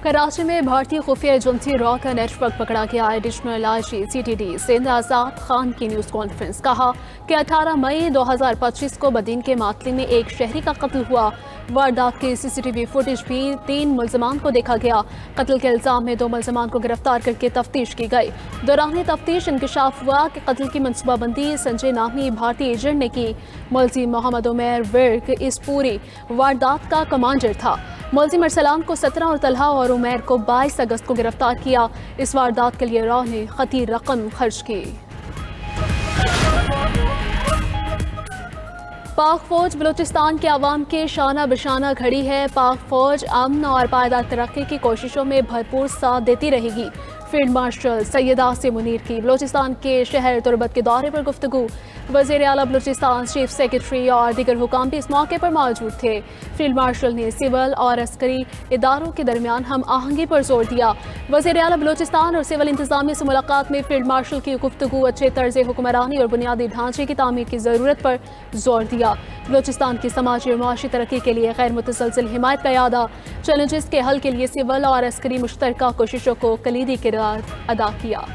कराची में भारतीय खुफिया एजेंसी रॉ का नेटवर्क पकड़ा गया। एडिशनल आईजी CTD सिंध आज़ाद खान की न्यूज़ कॉन्फ्रेंस। कहा कि 18 मई 2025 को बदीन के मातली में एक शहरी का कत्ल हुआ। वारदात की CCTV फुटेज भी 3 मुल्ज़मान को देखा गया। कत्ल के इल्ज़ाम में 2 मुल्ज़मान को गिरफ्तार करके तफ्तीश की गई। दौरान तफ्तीश इंकशाफ हुआ कि कत्ल की मनसूबाबंदी संजय नामी भारतीय एजेंट ने की। मुलजिम मोहम्मद उमर विर्क इस पूरी वारदात का कमांडर था। मुलजिम अरसलान को 17 और तलहा और उमैर को 22 अगस्त को गिरफ्तार किया। इस वारदात के लिए रॉ ने खती रकम खर्च की। पाक फौज बलूचिस्तान के अवाम के शाना बिशाना खड़ी है। पाक फौज अमन और पायदार तरक्की की कोशिशों में भरपूर साथ देती रहेगी। फील्ड मार्शल सैयद आसिम मुनीर की बलूचिस्तान के शहर तुरबत के दौरे पर गुफ्तगू। वज़ीर आला बलूचिस्तान, चीफ सेक्रेटरी और दीगर हुकाम भी इस मौके पर मौजूद थे। फील्ड मार्शल ने सिविल और अस्करी इदारों के दरमियान हम आहंगी पर जोर दिया। वज़ीर आला बलूचिस्तान और सिविल इंतजामिया से मुलाकात में फील्ड मार्शल की गुफ्तगू अच्छे तर्ज हुक्मरानी और बुनियादी ढांचे की तामीर की ज़रूरत पर जोर दिया। बलूचिस्तान की समाजी और मुआशी तरक्की के लिए गैर मुतसलसल हिमायत का यादा। चैलेंजेस के हल के लिए सिविल और अस्करी मुश्तरका कोशिशों को कलीदी किरदार अदा किया।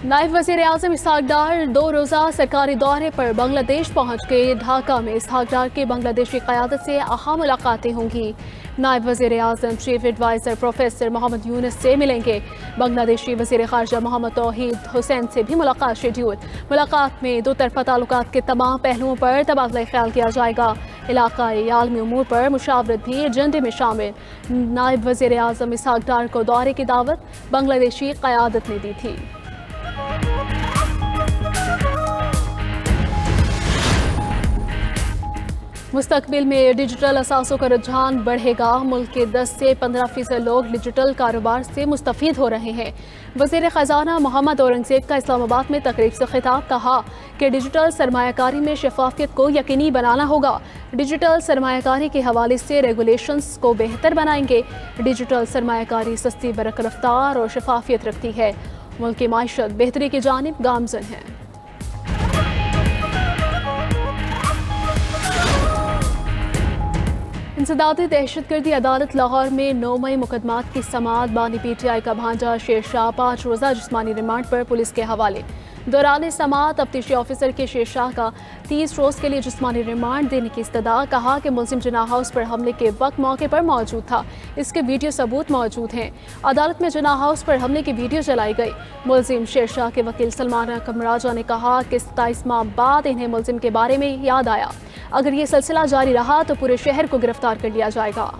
नायब वज़ीर आज़म इसहाक डार 2 रोज़ा सरकारी दौरे पर बांग्लादेश पहुँच गए। ढाका में इसहाक डार की बांग्लादेशी क़यादत से अहम मुलाकातें होंगी। नायब वज़ीर आज़म chief adviser professor Mohammad Yunus से मिलेंगे। बांग्लादेशी वज़ीर ख़ारजा मोहम्मद तौहीद हुसैन से भी मुलाकात शेड्यूल। मुलाकात में 2 तरफ़ा ताल्लुकात के तमाम पहलुओं पर तबादला ख्याल किया जाएगा। इलाक़ाई आलमी उमूर पर मुशावरत भी एजेंडे में शामिल। नायब वज़ीर आज़म इसहाक डार को दौरे की दावत बांग्लादेशी क़यादत ने दी थी। मुस्तकबिल में डिजिटल असासों का रुझान बढ़ेगा। मुल्क के 10 से 15% लोग डिजिटल कारोबार से मुस्तफ़ीद हो रहे हैं। वज़ीर ख़जाना मोहम्मद औरंगज़ेब का इस्लामाबाद में तकरीब से खिताब। कहा कि डिजिटल सरमायाकारी में शफाफियत को यकीनी बनाना होगा। डिजिटल सरमायाकारी के हवाले से रेगुलेशंस को बेहतर बनाएंगे। डिजिटल सरमायाकारी सस्ती बरक रफ्तार और शफाफियत रखती है। मुल्क की माइशत बेहतरी की जानिब गामज़न है। इंसदादी दहशतगर्दी अदालत लाहौर में 9 मई मुकदमात की समाअत। बानी PTI का भांजा शेरशाह 5 रोज़ा जिस्मानी रिमांड पर पुलिस के हवाले। दौरान समाअत तफ्तीशी ऑफिसर के शेरशाह का 30 रोज़ के लिए जिस्मानी रिमांड देने की इस्तदा। कहा कि मुलजिम जिन्ना हाउस पर हमले के वक्त मौके पर मौजूद था। इसके वीडियो सबूत मौजूद हैं। अदालत में जिन्ना हाउस पर हमले की वीडियो चलाई गई। मुलजिम शेरशाह के वकील सलमान कमराजा ने कहा कि 27 माह बाद इन्हें मुलजिम के बारे में याद आया। अगर ये सिलसिला जारी रहा तो पूरे शहर को गिरफ्तार कर लिया जाएगा।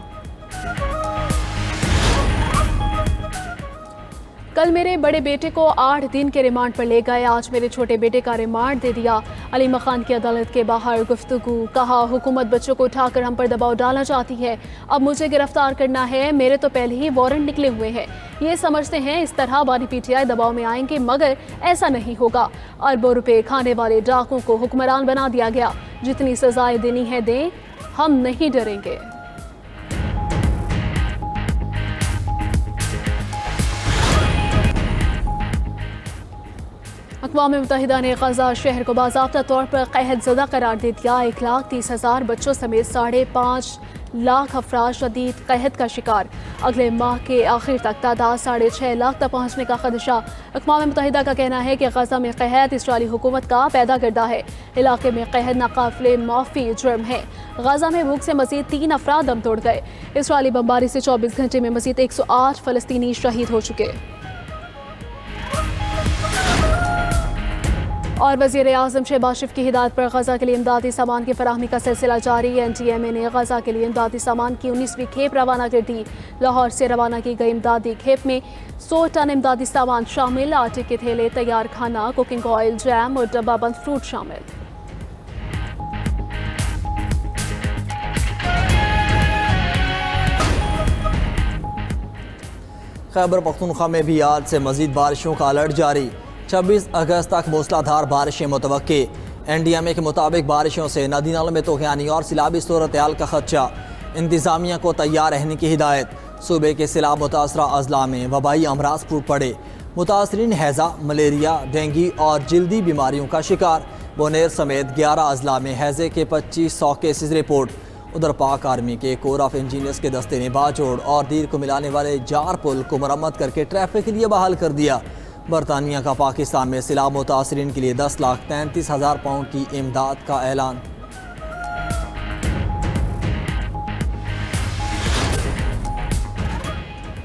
कल मेरे बड़े बेटे को 8 दिन के रिमांड पर ले गए। आज मेरे छोटे बेटे का रिमांड दे दिया। अली मखान की अदालत के बाहर गुफ्तगू। कहा हुकूमत बच्चों को उठाकर हम पर दबाव डालना चाहती है। अब मुझे गिरफ्तार करना है। मेरे तो पहले ही वारंट निकले हुए हैं। ये समझते हैं इस तरह बानी PTI दबाव में आएंगे, मगर ऐसा नहीं होगा। अरबों रुपए खाने वाले डाकुओं को हुक्मरान बना दिया गया। जितनी सजाएं देनी है दें, हम नहीं डरेंगे। अक़वाम मुत्तहिदा ने गज़ा शहर को बाज़ाब्ता तौर पर क़हत ज़दा करार दे दिया। 1,30,000 बच्चों समेत 5.5 लाख अफराद शदीद क़हत का शिकार। अगले माह के आखिर तक तादाद 6.5 लाख तक पहुँचने का खदशा। अक़वाम मुत्तहिदा का कहना है कि गज़ा में क़हत इसराइली हुकूमत का पैदा करदा है। इलाके में क़हत नाकाबिले माफ़ी जुर्म है। गज़ा में भूख से मज़ीद 3 अफराद दम तोड़ गए। इसराइली बमबारी से 24 घंटे में मज़ीद 108 फ़लस्तीनी शहीद हो चुके। और वज़ीर आज़म शहबाज शरीफ की हिदायत पर गज़ा के लिए इमदादी सामान की फराहमी का सिलसिला जारी। NTMA ने गज़ा के लिए इमदादी सामान की 19वीं खेप रवाना कर दी। लाहौर से रवाना की गई इमदादी खेप में 100 टन इमदादी सामान शामिल। आटे के थैले, तैयार खाना, कुकिंग ऑयल, जैम और डब्बा बंद फ्रूट शामिल। खैबर पख्तूनख्वा में भी आज से मज़ीद बारिशों का अलर्ट जारी। 26 अगस्त तक मूसलाधार बारिशें मुतवक्के। NDMA के मुताबिक बारिशों से नदी नालों में तूफ़ानी और सैलाबी सूरत हाल का खदशा। इंतज़ामिया को तैयार रहने की हिदायत। सूबे के सैलाब मुतासरा अजला में वबाई अमराज फूट पड़े। मुतासरीन हैज़ा, मलेरिया, डेंगू और जल्दी बीमारियों का शिकार। बोनेर समेत 11 अजला में हैज़े के 2500 केसेज रिपोर्ट। उधर पाक आर्मी के कोर ऑफ इंजीनियर्स के दस्ते ने बाजोड़ और दीर को मिलाने वाले जार पुल को मरम्मत करके ट्रैफिक के लिए बहाल कर दिया। बरतानिया का पाकिस्तान में सैलाब मुतासरीन के लिए 10,33,000 पाउंड की इमदाद का ऐलान।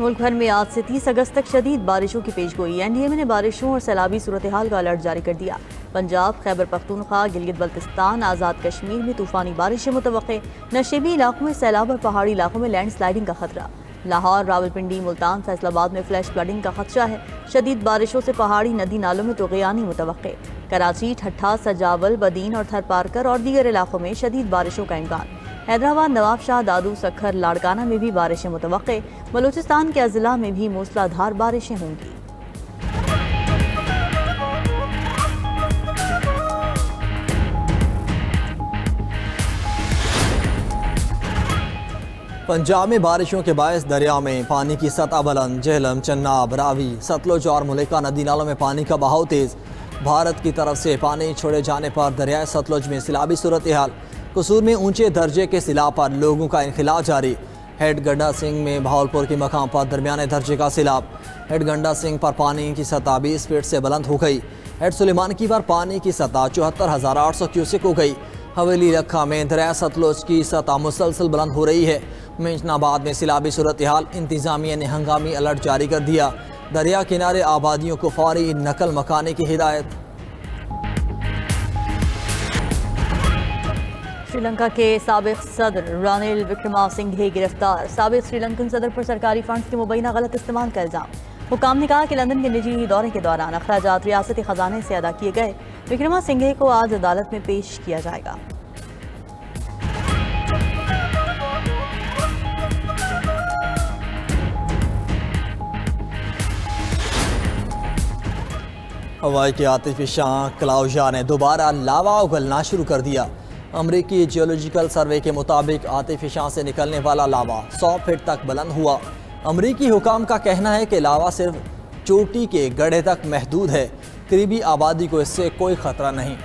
मुल्क भर में आज से 30 अगस्त तक शदीद बारिशों की पेशगोई। एनडीएमए ने बारिशों और सैलाबी सूरत हाल का अलर्ट जारी कर दिया। पंजाब, खैबर पख्तूनख्वा, गिलगित बल्तिस्तान, आज़ाद कश्मीर में तूफानी बारिशें मुतवक्के। नशेबी इलाकों में सैलाब और पहाड़ी इलाकों में लैंड स्लाइडिंग का खतरा। लाहौर, रावलपिंडी, मुल्तान, फैसलाबाद में फ्लैश फ्लडिंग का खदशा है। शदीद बारिशों से पहाड़ी नदी नालों में तोग़यानी मुतवक्के। कराची, ठट्ठा, सजावल, बदीन और थरपारकर और दीगर इलाकों में शदीद बारिशों का इम्कान। हैदराबाद, नवाबशाह, दादू, सखर, लाड़काना में भी बारिशें मुतवक्के। बलूचिस्तान के अज़ला में भी मूसलाधार बारिशें होंगी। पंजाब में बारिशों के बायस दरिया में पानी की सतह बुलंद। झेलम, चन्नाब, रावी, सतलुज और मुलेका नदी नालों में पानी का बहाव तेज। भारत की तरफ से पानी छोड़े जाने पर दरियाए सतलुज में सैलाबी सूरत हाल। कसूर में ऊंचे दर्जे के सैलाब पर लोगों का इनखिला जारी। हेड गंडा सिंह में बहावलपुर के मकाम पर दरमियाने दर्जे का सैलाब। हेड गंडा सिंह पर पानी की सतह 20 फीट से बुलंद हो गई। हेड सुलेमान की पर पानी की सतह 74,800 क्यूसेक हो गई। हवेली रखा में दरिया सतलुज की सतह मुसलसल बुलंद हो रही है। मेंशनाबाद में सैलाबी सूरत हाल। इंतजामिया ने हंगामी अलर्ट जारी कर दिया। दरिया किनारे आबादियों को फौरी नकल मकाने की हिदायत। श्रीलंका के साबिक सदर रानिल विक्रमासिंघे गिरफ्तार। साबिक श्रीलंकन सदर पर सरकारी फंड्स के मुबैना गलत इस्तेमाल का इल्जाम। हुकाम ने कहा कि लंदन के निजी दौरे के दौरान अखराजात रियासती खजाने से अदा किए गए। विक्रमासिंघे को आज अदालत में पेश किया जाएगा। हवाई के आतिशी शाह क्लाउजा ने दोबारा लावा उगलना शुरू कर दिया। अमरीकी जियोलॉजिकल सर्वे के मुताबिक आतिशी शाह से निकलने वाला लावा 100 फीट तक बुलंद हुआ। अमरीकी हुकाम का कहना है कि लावा सिर्फ चोटी के गड्ढे तक महदूद है। करीबी आबादी को इससे कोई खतरा नहीं।